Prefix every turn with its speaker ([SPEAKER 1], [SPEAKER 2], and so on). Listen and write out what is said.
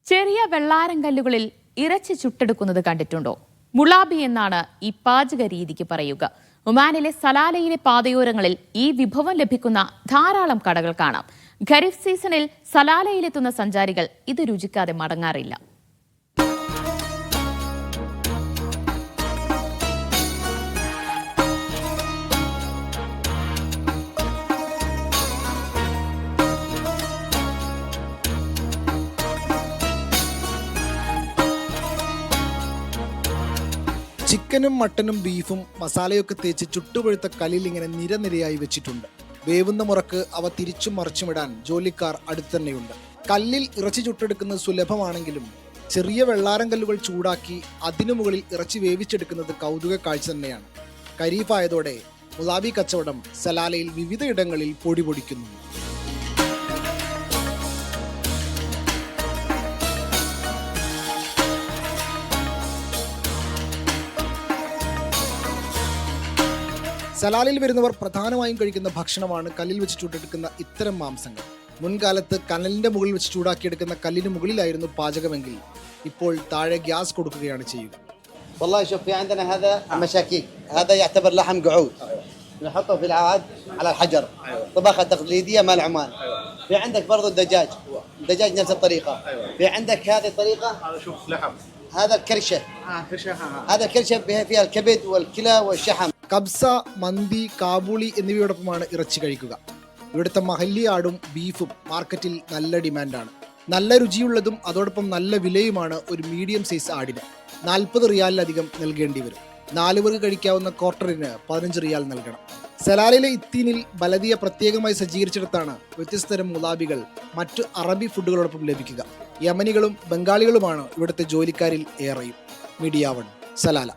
[SPEAKER 1] ചെറിയ വെള്ളാരങ്കല്ലുകളിൽ ഇറച്ചി ചുട്ടെടുക്കുന്നത് കണ്ടിട്ടുണ്ടോ? മുളാബി എന്നാണ് ഈ പാചക രീതിക്ക് പറയുക. ഒമാനിലെ സലാലയിലെ പാതയോരങ്ങളിൽ ഈ വിഭവം ലഭിക്കുന്ന ധാരാളം കടകൾ കാണാം. ഖരീഫ് സീസണിൽ സലാലയിലെത്തുന്ന സഞ്ചാരികൾ ഇത് രുചിക്കാതെ മടങ്ങാറില്ല.
[SPEAKER 2] ചിക്കനും മട്ടനും ബീഫും മസാലയൊക്കെ തേച്ച് ചുട്ടുപഴുത്ത കല്ലിൽ ഇങ്ങനെ നിരനിരയായി വെച്ചിട്ടുണ്ട്. വേവുന്ന മുറക്ക് അവ തിരിച്ചും മറിച്ചുമിടാൻ ജോലിക്കാർ അടുത്ത് തന്നെയുണ്ട്. കല്ലിൽ ഇറച്ചി ചുട്ടെടുക്കുന്നത് സുലഭമാണെങ്കിലും ചെറിയ വെള്ളാരം കല്ലുകൾ ചൂടാക്കി അതിനു മുകളിൽ ഇറച്ചി വേവിച്ചെടുക്കുന്നത് കൗതുക കാഴ്ച തന്നെയാണ്. ഖരീഫായതോടെ മുളാബി കച്ചവടം സലാലയിൽ വിവിധയിടങ്ങളിൽ പൊടി പൊടിക്കുന്നു. സലാലയിൽ വരുന്നവർ പ്രധാനമായും കഴിക്കുന്ന ഭക്ഷണമാണ് കല്ലിൽ വെച്ച് ചൂടെടുക്കുന്ന ഇത്തരം മാംസങ്ങൾ. മുൻകാലത്ത് കനലിന്റെ മുകളിൽ വെച്ച് ചൂടാക്കിയെടുക്കുന്ന കല്ലിന് മുകളിലായിരുന്നു പാചകമെങ്കിൽ ഇപ്പോൾ താഴെ ഗ്യാസ് കൊടുക്കുകയാണ് ചെയ്യുക.
[SPEAKER 3] والله شوف في عندنا هذا مشاكيك، هذا يعتبر لحم قعود نحطه في العاد على الحجر. طبخة تقليدية مال عمان. في عندك برضو الدجاج نفس الطريقة. في عندك هذه الطريقة،
[SPEAKER 4] هذا شوف لحم،
[SPEAKER 3] هذا الكرشة،
[SPEAKER 4] كرشه،
[SPEAKER 3] هذا الكرشة فيها الكبد والكلى والشحم.
[SPEAKER 2] കബ്സ, മന്തി, കാബൂളി എന്നിവയോടൊപ്പമാണ് ഇറച്ചി കഴിക്കുക. ഇവിടുത്തെ മഹല്ലി ആടും ബീഫും മാർക്കറ്റിൽ നല്ല ഡിമാൻഡാണ്. നല്ല രുചിയുള്ളതും അതോടൊപ്പം നല്ല വിലയുമാണ് ഒരു മീഡിയം സൈസ് ആടിന്. 40 റിയാലിലധികം നൽകേണ്ടി വരും. 4 പേർക്ക് കഴിക്കാവുന്ന ക്വാർട്ടറിന് 15 റിയാൽ നൽകണം. സലാലയിലെ ഇത്തീനിൽ ബലദിയ പ്രത്യേകമായി സജ്ജീകരിച്ചിടത്താണ് വ്യത്യസ്തതരം മുളാബികൾ മറ്റു അറബി ഫുഡുകളോടൊപ്പം ലഭിക്കുക. യമനികളും ബംഗാളികളുമാണ് ഇവിടുത്തെ ജോലിക്കാരിൽ ഏറെയും. Media 1 Salalah.